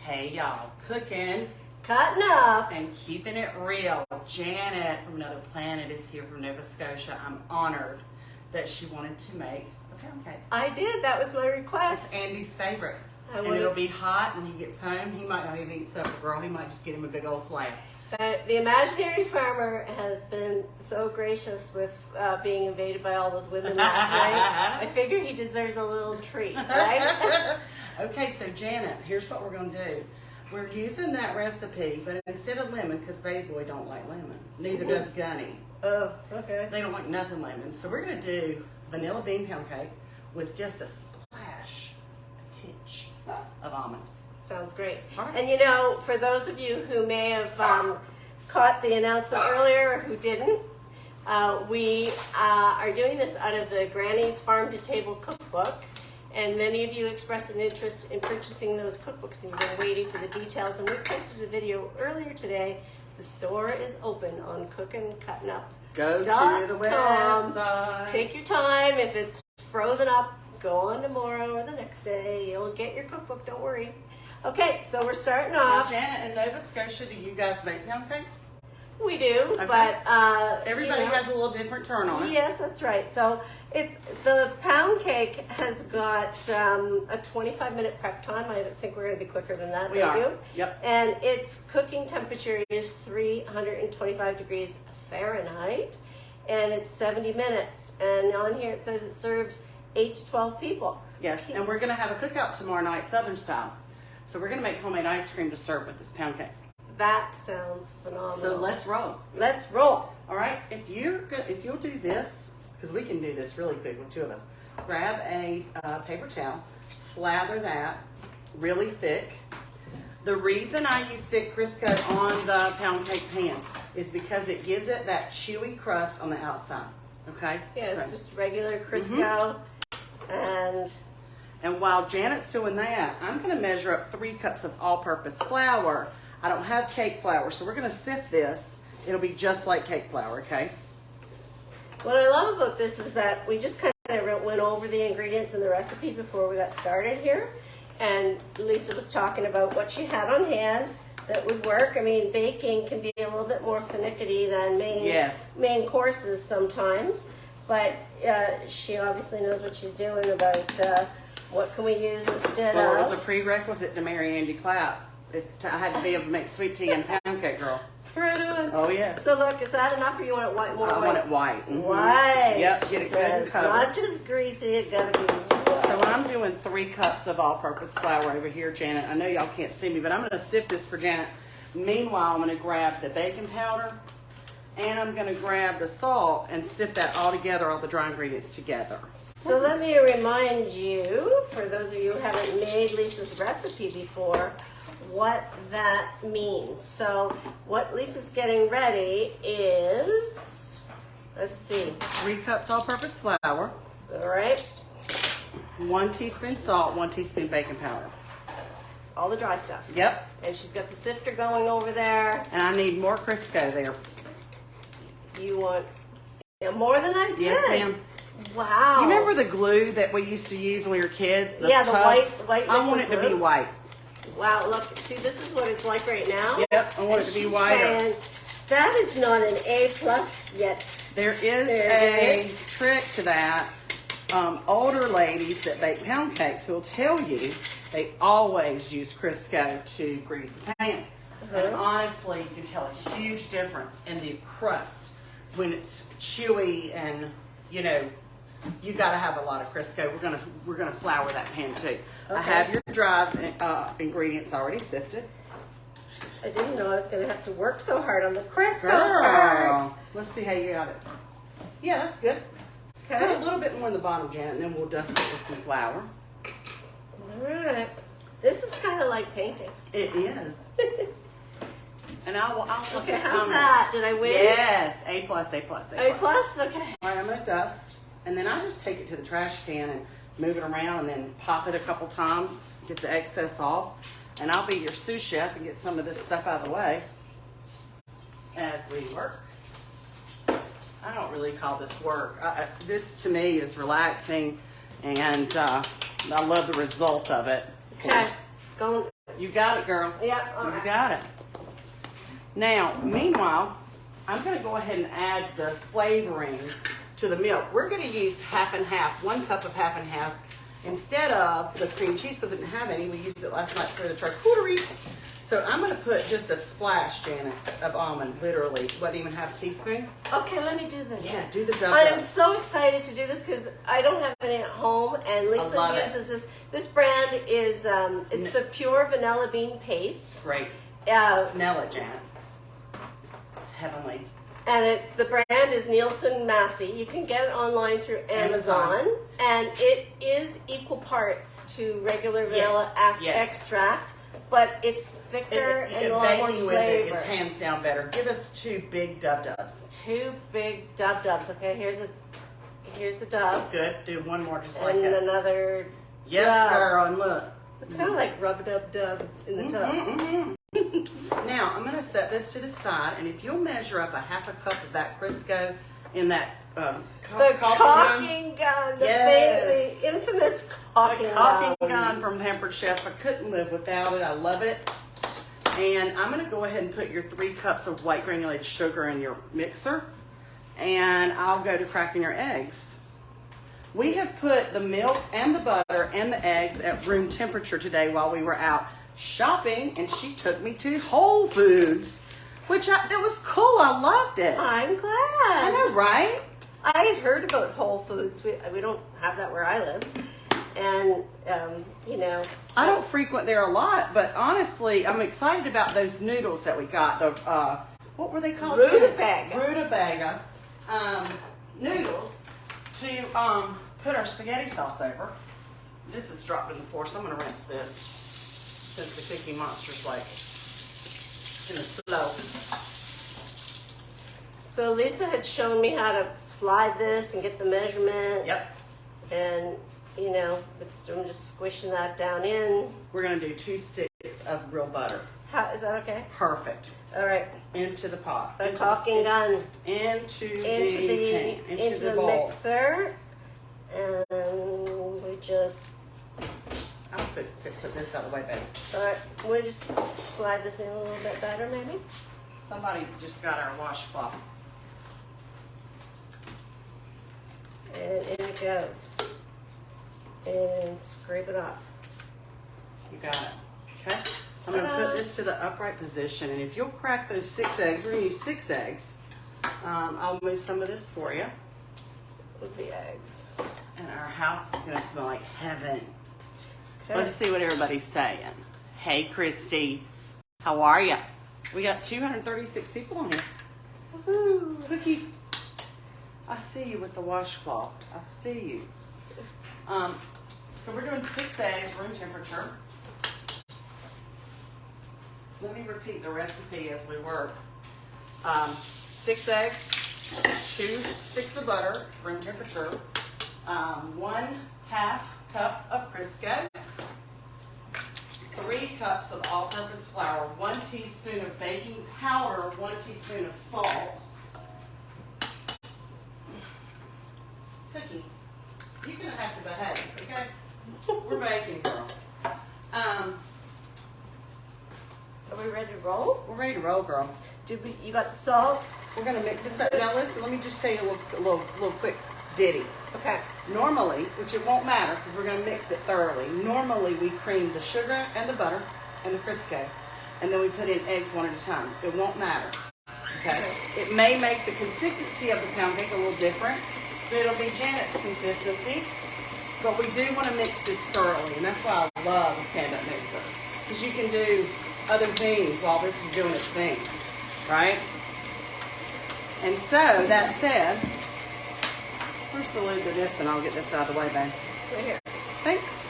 Hey y'all, cooking, cutting up, and keeping it real. Janet from another planet is here from Nova Scotia. I'm honored that she wanted to make a pound cake. I did. That was my request. It's Andy's favorite. And it'll be hot when he gets home. He might not even eat supper, girl. He might just get him a big old slab. The imaginary farmer has been so gracious with being invaded by all those women last night. I figure he deserves a little treat, right? Okay, so Janet, here's what we're going to do. We're using that recipe, but instead of lemon, because baby boy don't like lemon, neither does Gunny. Oh, okay. They don't like nothing lemon. So we're going to do vanilla bean pound cake with just a splash, a tinge of almond. Sounds great. Right. And you know, for those of you who may have caught the announcement earlier or who didn't, we are doing this out of the Granny's Farm to Table cookbook. And many of you expressed an interest in purchasing those cookbooks, and you've been waiting for the details. And we posted a video earlier today. The store is open on cookandcuttingup.com. Go to the website. Take your time. If it's frozen up, go on tomorrow or the next day. You'll get your cookbook. Don't worry. Okay, so we're starting off. Now, Janet, in Nova Scotia, do you guys make pound cake? We do, Okay. but Everybody has a little different turn on it. Yes, that's right. So the pound cake has got a 25-minute prep time. I think we're going to be quicker than that. We are. You? Yep. And its cooking temperature is 325 degrees Fahrenheit, and it's 70 minutes. And on here it says it serves 8 to 12 people. Yes, and we're going to have a cookout tomorrow night, Southern style. So we're going to make homemade ice cream to serve with this pound cake. That sounds phenomenal. So let's roll. Let's roll. All right. If you'll do this, because we can do this really quick with two of us. Grab a paper towel, slather that really thick. The reason I use thick Crisco on the pound cake pan is because it gives it that chewy crust on the outside. Okay. Yeah, So- it's just regular Crisco, And while Janet's doing that, I'm going to measure up 3 cups of all-purpose flour. I don't have cake flour, so we're going to sift this. It'll be just like cake flour, okay? What I love about this is that we just kind of went over the ingredients in the recipe before we got started here. And Lisa was talking about what she had on hand that would work. I mean, baking can be a little bit more finicky than main courses sometimes. But she obviously knows what she's doing about what can we use instead Well, of. it was a prerequisite to marry Andy Clapp. I had to be able to make sweet tea and pound cake, girl. Right on. Oh, yes. So look, is that enough or you want it white? More I white? want it white. Mm-hmm. White. Yep, She get it good and says, covered. not just greasy, it gotta be white. So I'm doing 3 cups of all-purpose flour over here, Janet. I know y'all can't see me, but I'm going to sift this for Janet. Meanwhile, I'm going to grab the baking powder, and I'm going to grab the salt and sift that all together, all the dry ingredients together. So let me remind you, for those of you who haven't made Lisa's recipe before, what that means. So what Lisa's getting ready is, let's see. 3 cups all-purpose flour, All right, 1 teaspoon salt, 1 teaspoon baking powder. all the dry stuff. Yep. And she's got the sifter going over there. And I need more Crisco there. You want more than I did? Yes, ma'am. Wow. You remember the glue that we used to use when we were kids? Yeah, the white I want it to be glue. white. Wow, look, see, this is what it's like right now. Yep, I want it to be She's whiter. saying, that is not an A+ yet. There is a trick to that. Older ladies that bake pound cakes will tell you they always use Crisco to grease the pan. And honestly, you can tell a huge difference in the crust when it's chewy, and you know, you got to have a lot of Crisco. We're gonna flour that pan too. I have your dry ingredients already sifted. I didn't know I was going to have to work so hard on the Crisco Girl, part. let's see how you got it. Yeah, that's good. Put a little bit more in the bottom, Janet, and then we'll dust it with some flour. All right. This is kind of like painting. It is. And I'll look Okay, at how's comments. that? Did I win? Yes, A+, A+, A+. A+? Okay. All right, I'm going to dust, and then I just take it to the trash can and move it around and then pop it a couple times, get the excess off, and I'll be your sous chef and get some of this stuff out of the way as we work. I don't really call this work. This to me is relaxing, and I love the result of it. Okay. Going You got it, girl. Yeah, all You right. got it. Now, meanwhile, I'm going to go ahead and add the flavoring to the milk. We're going to use half and half, 1 cup of half and half, instead of the cream cheese because it didn't have any. We used it last night for the charcuterie. So I'm going to put just a splash, Janet, of almond, literally. What, even half a teaspoon? Okay, let me do this. Yeah, do the dub I am dub. so excited to do this because I don't have any at home, and Lisa love it. uses this. This brand is it's the pure vanilla bean paste, Great. Smell it, Janet. It's heavenly. and the brand is Nielsen Massey. You can get it online through Amazon, and it is equal parts to regular vanilla Yes. extract, but it's thicker and a lot more baking with it is flavor. hands down better. Give us 2 big dub dubs. 2 big dub dubs. Okay, here's the dub, Good. Do one more just like and that. another. Yes, dub. girl. And look. It's kind of like rub-a-dub-dub in the tub. Now, I'm going to set this to the side, and if you'll measure up a half a cup of that Crisco in that The coffee caulking gun, Yes. the infamous caulking caulking gun. gun from Hampered Chef. I couldn't live without it. I love it. And I'm going to go ahead and put your 3 cups of white granulated sugar in your mixer, and I'll go to cracking your eggs. We have put the milk and the butter and the eggs at room temperature today while we were out shopping, and she took me to Whole Foods, which it was cool. I loved it. I'm glad. I know, right? I had heard about Whole Foods. We don't have that where I live. And, you know. I don't frequent there a lot, but honestly, I'm excited about those noodles that we got. The what were they called? Rutabaga. Rutabaga noodles to put our spaghetti sauce over. This is dropped on the floor, so I'm going to rinse this since the Cookie Monster's like in the slow. So Lisa had shown me how to slide this and get the measurement. Yep. And, you know, I'm just squishing that down in. We're going to do 2 sticks of real butter. Is that okay? Perfect. All right. Into the pot. The caulking gun. Into Into the bowl. mixer. And we just, I'll put this out of the way, baby. all right, we'll just slide this in a little bit better maybe. Somebody just got our washcloth. And in it goes. And scrape it off. You got it. Okay? I'm going to put this to the upright position, and if you'll crack those 6 eggs, we're going to use 6 eggs. I'll move some of this for you. With the eggs. And our house is going to smell like heaven. Okay. Let's see what everybody's saying. Hey, Christy. How are ya? We got 236 people on here. Woohoo. Cookie. I see you with the washcloth. I see you. So we're doing 6 eggs, room temperature. Let me repeat the recipe as we work. 6 eggs, 2 sticks of butter, room temperature, 1/2 cup of Crisco, 3 cups of all-purpose flour, 1 teaspoon of baking powder, 1 teaspoon of salt. Cookie, you're gonna have to behave, okay? We're baking, girl. Are we ready to roll? We're ready to roll, girl. You got the salt? We're gonna mix this up. Now listen, let me just tell you a little quick ditty. Okay. Normally, which it won't matter because we're gonna mix it thoroughly. Normally we cream the sugar and the butter and the Crisco, and then we put in eggs one at a time. It won't matter. Okay? It may make the consistency of the pound cake a little different, but it'll be Janet's consistency. But we do want to mix this thoroughly, and that's why I love the stand-up mixer. Because you can do other things while this is doing its thing, right? And so, that said, where's the lid to this, and I'll get this out of the way, babe. Right here. Thanks.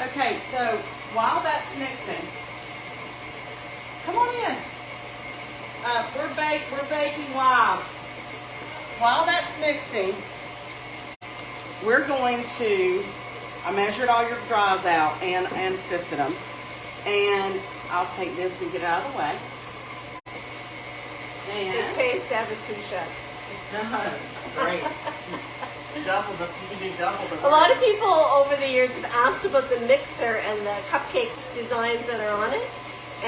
Okay, so while that's mixing, come on in. We're baking live. While that's mixing, we're going to, I measured all your dries out and sifted them. And I'll take this and get it out of the way. It And pays to have a sous chef. it does. Great. You can do double the A lot of people over the years have asked about the mixer and the cupcake designs that are on it.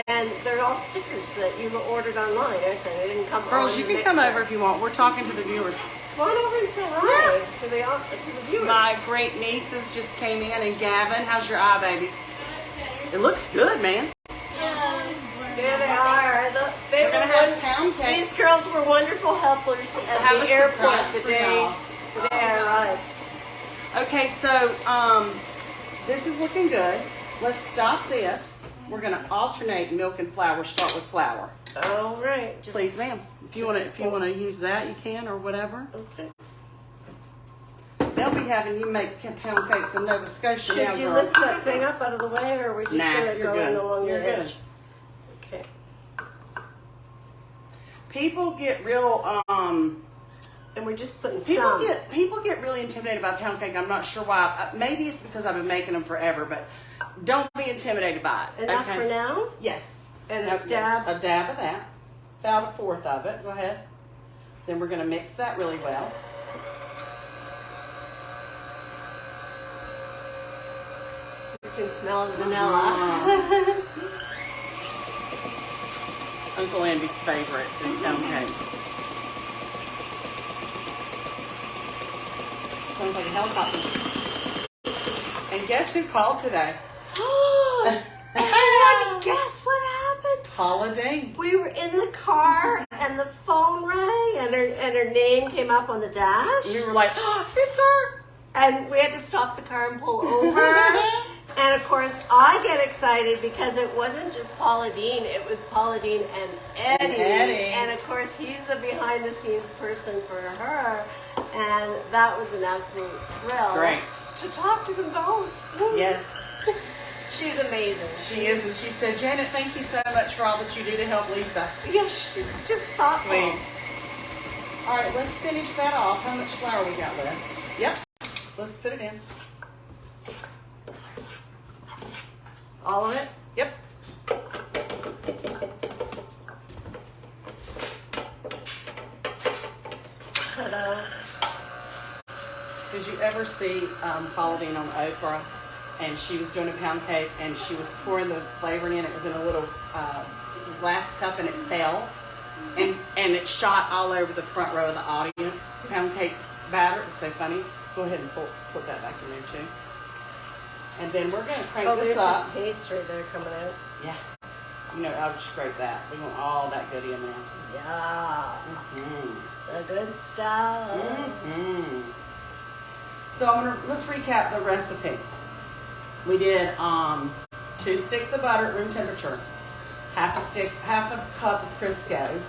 And they're all stickers that you ordered online, aren't they? They didn't come Girls, on you the can come mixer. over if you want. We're talking to the viewers. Come on over and say hi to the viewers. My great nieces just came in, and Gavin, how's your eye, baby? It looks good, man. There they are. We're gonna have pound cake. These girls were wonderful helpers at Have the a airport surprise the for day y'all. I arrived. Okay, so this is looking good. Let's stop this. We're gonna alternate milk and flour. Start with flour. All right. Please, ma'am. If you wanna use that, you can, or whatever. Okay. They'll be having you make pound cakes in Nova Scotia now, Should you girl. lift that thing up out of the way, or are we just Nah, gonna you're go in good. along You're the good. edge? Okay. People get real And we're just putting people some. people get really intimidated by pound cake. I'm not sure why. Maybe it's because I've been making them forever, but don't be intimidated by it. Enough okay? for now? Yes. And No, a dab? A dab of that. About a fourth of it. Go ahead. Then we're going to mix that really well. You can smell the vanilla. Uncle Andy's favorite is pound cake. Sounds like a helicopter. And guess who called today? Everyone, guess what happened? Holiday. We were in the car and the phone rang and her name came up on the dash. We were like, oh, it's her. And we had to stop the car and pull over. And of course, I get excited because it wasn't just Paula Dean, it was Paula Dean and Eddie. And of course, he's the behind the scenes person for her. And that was an absolute thrill. Great. To talk to them both. Yes. She's amazing. She is. And she said, Janet, thank you so much for all that you do to help Lisa. Yeah, she's just thoughtful. Sweet. All right, let's finish that off. How much flour we got left? Yep. Let's put it in. All of it? Yep. Ta-da. Did you ever see Paula Dean on Oprah? And she was doing a pound cake, and she was pouring the flavoring in. It was in a little glass cup, and it fell. And it shot all over the front row of the audience. Pound cake batter. It's so funny. Go ahead and put that back in there, too. And then we're going to crank this there's up. some pastry there coming out. Yeah. You know, I would scrape that. We want all that goodie in there. Yeah. Mm-hmm. The good stuff. Mm-hmm. So let's recap the recipe. We did 2 sticks of butter at room temperature, half a cup of Crisco,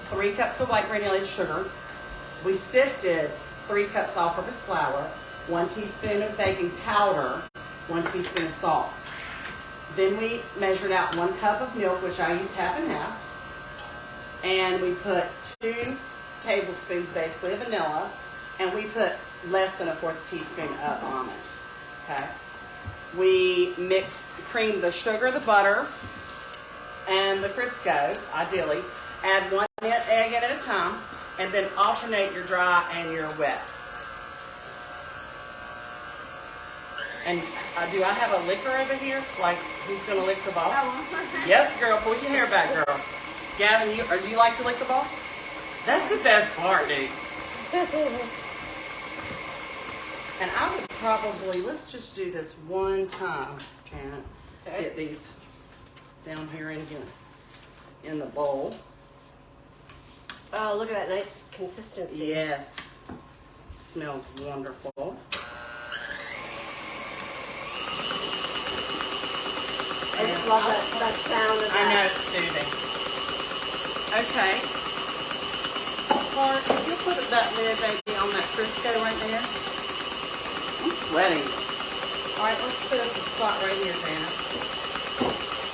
3 cups of white granulated sugar. We sifted 3 cups all-purpose flour, 1 teaspoon of baking powder, 1 teaspoon of salt. Then we measured out 1 cup of milk, which I used half and half, and we put 2 tablespoons basically of vanilla, and we put less than a 1/4 teaspoon of almond. Okay. We cream the sugar, the butter, and the Crisco, ideally. Add 1 egg in at a time, and then alternate your dry and your wet. And do I have a licker over here? Like, who's going to lick the ball? Yes, girl. Pull your hair back, girl. Gavin, do you like to lick the ball? That's the best part, dude. And I would probably, let's just do this one time, Janet. Okay. Get these down here in the bowl. Oh, look at that nice consistency. Yes. Smells wonderful. I just love that sound of that. I know, it's soothing. Okay. Clark, if you'll put that lid, baby, on that Crisco right there. I'm sweating. All right, let's put us a spot right here, Janet.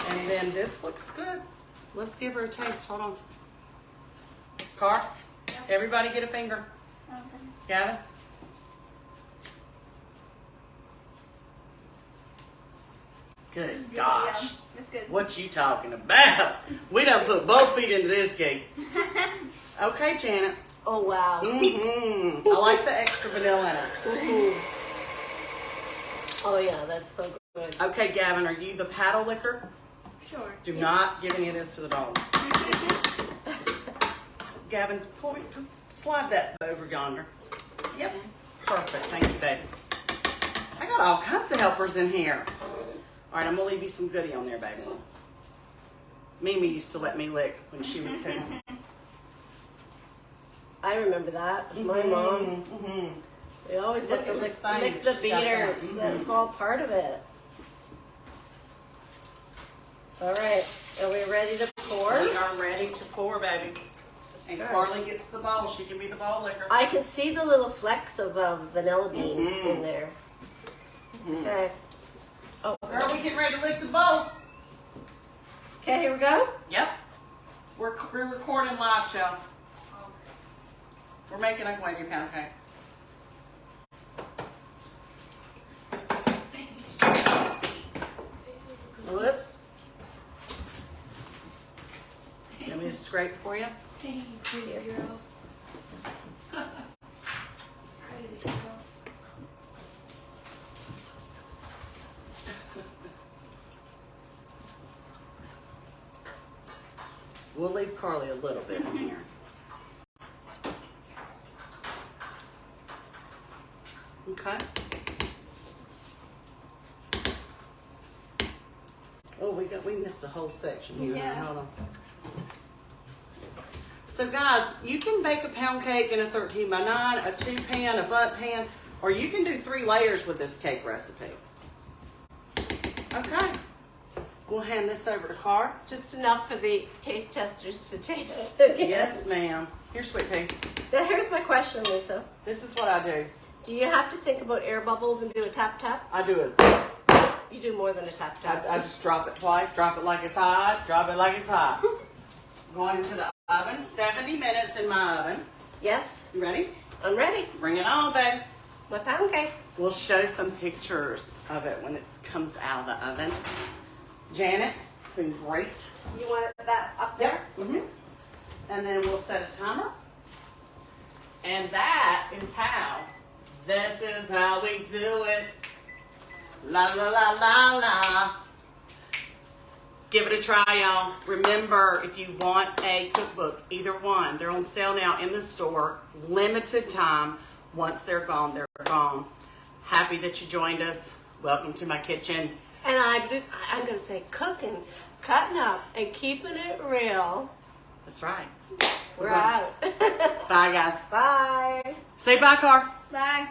And then this looks good. Let's give her a taste. Hold on. Car, everybody get a finger. Okay. Gavin? Good gosh. Yeah, that's good. What you talking about? We done put both feet into this cake. Okay, Janet. Oh, wow. Mm-hmm. I like the extra vanilla in it. Mm-hmm. Oh, yeah, that's so good. Okay, Gavin, are you the paddle licker? Sure. Do not give any of this to the dog. Gavin, slide that over yonder. Yep. Perfect. Thank you, baby. I got all kinds of helpers in here. All right, I'm going to leave you some goodie on there, baby. Mimi used to let me lick when she was cooking. I remember that. My mom. Mm-hmm. We always got to Look at lick this thing the she got there. beaters. Mhm. That's all part of it. All right. Are we ready to pour? We are ready to pour, baby. And Sure. Carly gets the bowl. She can be the bowl licker. I can see the little flecks of vanilla bean Mhm. in there. Okay. Oh, Girl, we getting ready to lick the bowl. okay, here we go. Yep. We're recording live, child. We're making a wavy pound cake. Whoops. Let me just scrape for you. Thank you, girl. Crazy girl. We'll leave Carly a little bit in here. Okay. Oh, we missed a whole section here. Yeah. Hold on. So guys, you can bake a pound cake in a 13 by 9, a 2-pan, a butt pan, or you can do 3 layers with this cake recipe. Okay. We'll hand this over to Car. Just enough for the taste testers to taste. Yes, ma'am. Here, sweet pea. Now here's my question, Lisa. This is what I do. Do you have to think about air bubbles and do a tap tap? I do it. You do more than a tap tap. I just drop it twice. Drop it like it's hot. Drop it like it's hot. Going to the oven. 70 minutes in my oven. Yes, You ready? I'm ready. Bring it on, babe. My pound cake. We'll show some pictures of it when it comes out of the oven. Janet, it's been great. You want that up there? Mm-hmm. And then we'll set a timer. And that is how. This is how we do it. La la la la la. Give it a try, y'all. Remember, if you want a cookbook, either one, they're on sale now in the store. Limited time. Once they're gone, they're gone. Happy that you joined us. Welcome to my kitchen. And I'm going to say cooking, cutting up, and keeping it real. That's right. We're out. Bye, guys. Bye. Say bye, Car. Bye.